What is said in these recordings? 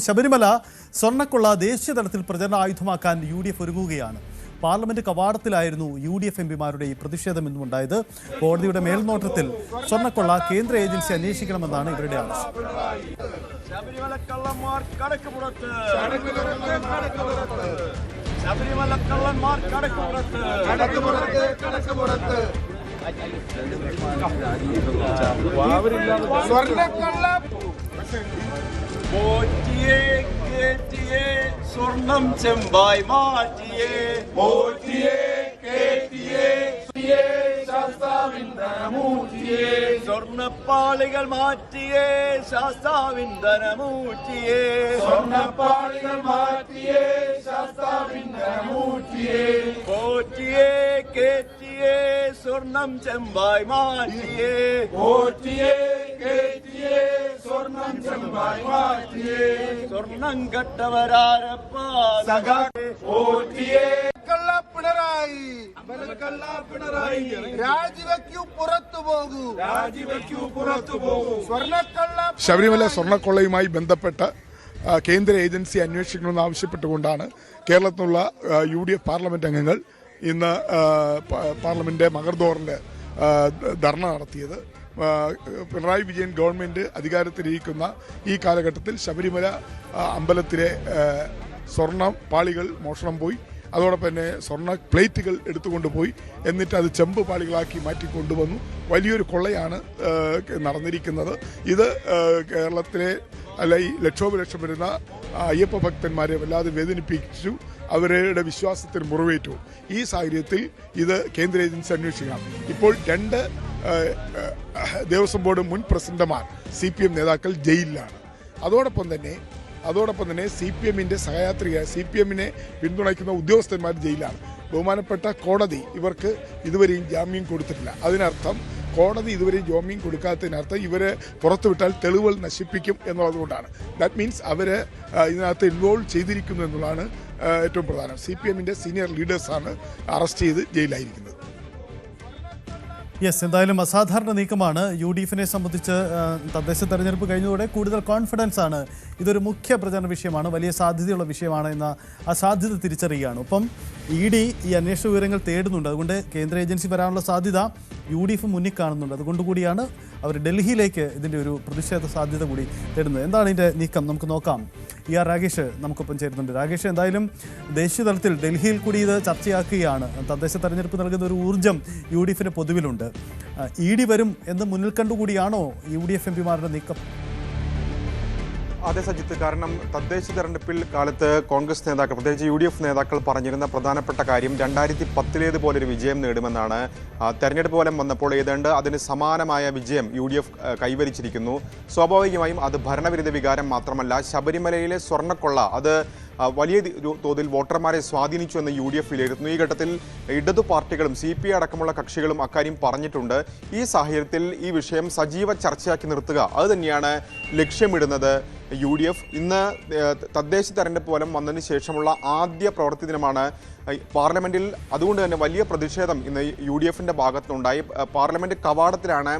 ശബരിമല സ്വർണ്ണക്കൊള്ള ദേശീയ തലത്തിൽ പ്രചരണ ആയുധമാക്കാൻ UDF ഒരുങ്ങുകയാണ്. പാർലമെന്റ് കവാടത്തിലായിരുന്നു UDF എംപിമാരുടെ ഈ പ്രതിഷേധം ഇന്നും ഉണ്ടായത്. കോടതിയുടെ മേൽനോട്ടത്തിൽ സ്വർണ്ണക്കൊള്ള കേന്ദ്ര ഏജൻസി അന്വേഷിക്കണമെന്നാണ് ഇവരുടെ ആവശ്യം. സ്വർണം ചെമ്പായി മാറ്റിയേ സ്വർണ്ണപ്പാളികൾ മാറ്റിയേ ശാസ്താവിൻ ധനമൂറ്റിയേ പോറ്റിയേ കേറ്റിയേ സ്വർണം ചെമ്പായി മാറ്റിയേ സ്വർണം കട്ടവരാരപ്പാ ശബരിമല സ്വർണ്ണക്കൊള്ളയുമായി ബന്ധപ്പെട്ട കേന്ദ്ര ഏജൻസി അന്വേഷിക്കണമെന്ന് ആവശ്യപ്പെട്ടുകൊണ്ടാണ് കേരളത്തിലുള്ള UDF പാർലമെന്റ് അംഗങ്ങൾ ഇന്ന് പാർലമെന്റ് മകർദോറിൽ ധർണ നടത്തിയത്. പിണറായി വിജയൻ ഗവൺമെന്റ് അധികാരത്തിലിരിക്കുന്ന ഈ കാലഘട്ടത്തിൽ ശബരിമല അമ്പലത്തിലെ സ്വർണ്ണ പാളികൾ മോഷണം പോയി, അതോടൊപ്പം തന്നെ സ്വർണ്ണ പ്ലേറ്റുകൾ എടുത്തുകൊണ്ടുപോയി, എന്നിട്ട് അത് ചെമ്പ് പാളികളാക്കി മാറ്റിക്കൊണ്ടുവന്നു. വലിയൊരു കൊള്ളയാണ് നടന്നിരിക്കുന്നത്. ഇത് കേരളത്തിലെ ഈ ലക്ഷോപലക്ഷം വരുന്ന അയ്യപ്പ ഭക്തന്മാരെ വല്ലാതെ വേദനിപ്പിച്ചു, അവരുടെ വിശ്വാസത്തിന് മുറിവേറ്റു. ഈ സാഹചര്യത്തിൽ ഇത് കേന്ദ്ര ഏജൻസി അന്വേഷിക്കണം. ഇപ്പോൾ 2 ദേവസ്വം ബോർഡ് മുൻ പ്രസിഡന്റുമാർ CPM നേതാക്കൾ ജയിലിലാണ്. അതോടൊപ്പം തന്നെ CPM-ന്റെ സഹയാത്രിക CPM-നെ പിന്തുണയ്ക്കുന്ന ഉദ്യോഗസ്ഥന്മാർ ജയിലാണ്. ബഹുമാനപ്പെട്ട കോടതി ഇവർക്ക് ഇതുവരെയും ജാമ്യം കൊടുത്തിട്ടില്ല. അതിനർത്ഥം കോടതി ഇതുവരെയും ജാമ്യം കൊടുക്കാത്തതിനർത്ഥം ഇവരെ പുറത്തുവിട്ടാൽ തെളിവുകൾ നശിപ്പിക്കും എന്നുള്ളതുകൊണ്ടാണ്. ദാറ്റ് മീൻസ് അവർ ഇതിനകത്ത് ഇൻവോൾവ് ചെയ്തിരിക്കുന്നു എന്നുള്ളതാണ് ഏറ്റവും പ്രധാനം. CPM-ന്റെ സീനിയർ ലീഡേഴ്സാണ് അറസ്റ്റ് ചെയ്ത് ജയിലായിരിക്കുന്നത്. എന്തായാലും അസാധാരണ നീക്കമാണ്. UDF-നെ സംബന്ധിച്ച് തദ്ദേശ തെരഞ്ഞെടുപ്പ് കഴിഞ്ഞതോടെ കൂടുതൽ കോൺഫിഡൻസ് ആണ്. ഇതൊരു മുഖ്യ പ്രചരണ വിഷയമാണ്, വലിയ സാധ്യതയുള്ള വിഷയമാണ് എന്ന ആ സാധ്യത തിരിച്ചറിയുകയാണ്. ഒപ്പം ED ഈ അന്വേഷണ വിവരങ്ങൾ തേടുന്നുണ്ട്. അതുകൊണ്ട് കേന്ദ്ര ഏജൻസി വരാനുള്ള സാധ്യത UDF മുന്നിൽ കാണുന്നുണ്ട്. അതുകൊണ്ടുകൂടിയാണ് അവർ ഡൽഹിയിലേക്ക് ഇതിൻ്റെ ഒരു പ്രതിഷേധ സാധ്യത കൂടി തേടുന്നത്. എന്താണ് ഇതിൻ്റെ നീക്കം നമുക്ക് നോക്കാം. ER രാഗേഷ് നമുക്കൊപ്പം ചേരുന്നുണ്ട്. രാഗേഷ്, എന്തായാലും ദേശീയ തലത്തിൽ ഡൽഹിയിൽ കൂടി ഇത് ചർച്ചയാക്കുകയാണ്. തദ്ദേശ തെരഞ്ഞെടുപ്പ് നൽകുന്ന ഒരു ഊർജ്ജം UDF-ന് പൊതുവിലുണ്ട്. ED വരും എന്ന് മുന്നിൽ കണ്ടുകൂടിയാണോ UDF എംപിമാരുടെ നീക്കം? അതെ സജിത്ത്, കാരണം തദ്ദേശ തെരഞ്ഞെടുപ്പിൽ കാലത്ത് കോൺഗ്രസ് നേതാക്കൾ, പ്രത്യേകിച്ച് UDF നേതാക്കൾ പറഞ്ഞിരുന്ന പ്രധാനപ്പെട്ട കാര്യം 2010-ലേതുപോലൊരു വിജയം നേടുമെന്നാണ്. തെരഞ്ഞെടുപ്പ് ഫലം വന്നപ്പോൾ ഏതാണ്ട് അതിന് സമാനമായ വിജയം UDF കൈവരിച്ചിരിക്കുന്നു. സ്വാഭാവികമായും അത് ഭരണവിരുദ്ധ വികാരം മാത്രമല്ല, ശബരിമലയിലെ സ്വർണ്ണക്കൊള്ള അത് വലിയ തോതിൽ വോട്ടർമാരെ സ്വാധീനിച്ചു എന്ന് UDF വിലയിരുത്തുന്നു. ഈ ഘട്ടത്തിൽ ഇടതു പാർട്ടികളും CPI അടക്കമുള്ള കക്ഷികളും അക്കാര്യം പറഞ്ഞിട്ടുണ്ട്. ഈ സാഹചര്യത്തിൽ ഈ വിഷയം സജീവ ചർച്ചയാക്കി നിർത്തുക, അത് തന്നെയാണ് ലക്ഷ്യമിടുന്നത് UDF. ഇന്ന് തദ്ദേശ തെരഞ്ഞെടുപ്പ് ഫലം വന്നതിന് ശേഷമുള്ള ആദ്യ പ്രവൃത്തി ദിനമാണ് പാർലമെന്റിൽ. അതുകൊണ്ട് തന്നെ വലിയ പ്രതിഷേധം ഇന്ന് UDF-ന്റെ ഭാഗത്തുനിന്നുണ്ടായി. പാർലമെന്റ് കവാടത്തിലാണ്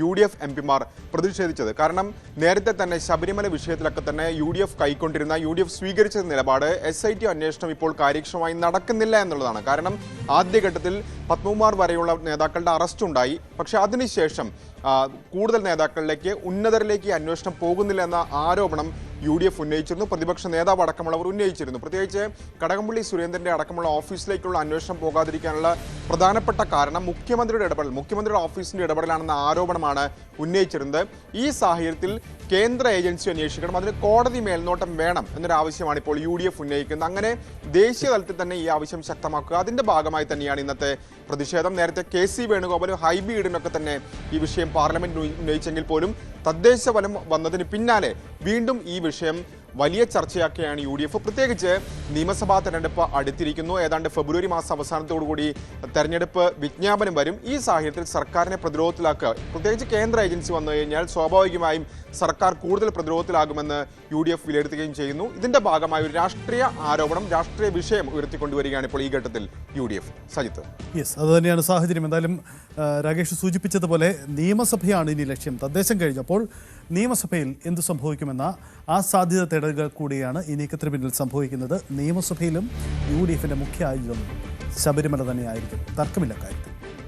UDF എംപിമാർ പ്രതിഷേധിച്ചത്. കാരണം നേരത്തെ തന്നെ ശബരിമല വിഷയത്തിലൊക്കെ തന്നെ UDF കൈക്കൊണ്ടിരുന്ന, UDF സ്വീകരിച്ച നിലപാട് SIT അന്വേഷണം ഇപ്പോൾ കാര്യക്ഷമമായി നടക്കുന്നില്ല എന്നുള്ളതാണ്. കാരണം ആദ്യഘട്ടത്തിൽ പത്മകുമാർ വരെയുള്ള നേതാക്കളുടെ അറസ്റ്റ് ഉണ്ടായി. പക്ഷേ അതിനുശേഷം കൂടുതൽ നേതാക്കളിലേക്ക്, ഉന്നതരിലേക്ക് അന്വേഷണം പോകുന്നില്ല എന്ന ആരോപണം UDF ഉന്നയിച്ചിരുന്നു. പ്രതിപക്ഷ നേതാവ് അടക്കമുള്ളവർ ഉന്നയിച്ചിരുന്നു. പ്രത്യേകിച്ച് കടകംപള്ളി സുരേന്ദ്രൻ്റെ അടക്കമുള്ള ഓഫീസിലേക്കുള്ള അന്വേഷണം പോകാതിരിക്കാനുള്ള പ്രധാനപ്പെട്ട കാരണം മുഖ്യമന്ത്രിയുടെ ഓഫീസിൻ്റെ ഇടപെടലാണെന്ന ആരോപണമാണ് ഉന്നയിച്ചിരുന്നത്. ഈ സാഹചര്യത്തിൽ കേന്ദ്ര ഏജൻസി അന്വേഷിക്കണം, അതിന് കോടതി മേൽനോട്ടം വേണം എന്നൊരു ആവശ്യമാണ് ഇപ്പോൾ UDF ഉന്നയിക്കുന്നത്. അങ്ങനെ ദേശീയ തലത്തിൽ തന്നെ ഈ ആവശ്യം ശക്തമാക്കുക, അതിൻ്റെ ഭാഗമായി തന്നെയാണ് ഇന്നത്തെ പ്രതിഷേധം. നേരത്തെ KC വേണുഗോപാലും ഹൈബി ഈഡനൊക്കെ തന്നെ ഈ വിഷയം പാർലമെന്റ് ഉന്നയിച്ചെങ്കിൽ പോലും തദ്ദേശ ഫലം വന്നതിന് പിന്നാലെ വീണ്ടും ഈ വിഷയം വലിയ ചർച്ചയാക്കിയാണ് UDF. പ്രത്യേകിച്ച് നിയമസഭാ തെരഞ്ഞെടുപ്പ് അടുത്തിരിക്കുന്നു. ഏതാണ്ട് ഫെബ്രുവരി മാസം അവസാനത്തോടുകൂടി തെരഞ്ഞെടുപ്പ് വിജ്ഞാപനം വരും. ഈ സാഹചര്യത്തിൽ സർക്കാരിനെ പ്രതിരോധത്തിലാക്കുക, പ്രത്യേകിച്ച് കേന്ദ്ര ഏജൻസി വന്നു കഴിഞ്ഞാൽ സ്വാഭാവികമായും സർക്കാർ കൂടുതൽ പ്രതിരോധത്തിലാകുമെന്ന് UDF വിലയിരുത്തുകയും ചെയ്യുന്നു. ഇതിന്റെ ഭാഗമായി ഒരു രാഷ്ട്രീയ ആരോപണം, രാഷ്ട്രീയ വിഷയം ഉയർത്തിക്കൊണ്ടുവരികയാണ് ഇപ്പോൾ ഈ ഘട്ടത്തിൽ UDF. സജിത്ത്, അത് തന്നെയാണ് സാഹചര്യം. എന്തായാലും രാകേഷ് സൂചിപ്പിച്ചതുപോലെ നിയമസഭയാണ് ഇനി ലക്ഷ്യം. തദ്ദേശം കഴിഞ്ഞപ്പോൾ നിയമസഭയിൽ എന്തു സംഭവിക്കുമെന്ന ആ സാധ്യത തേടുക കൂടിയാണ് ഈ നീക്കത്തിന് പിന്നിൽ സംഭവിക്കുന്നത്. നിയമസഭയിലും UDFിൻ്റെ മുഖ്യ ആയുധം ശബരിമല തന്നെയായിരിക്കും, തർക്കമില്ല കാര്യത്തിൽ.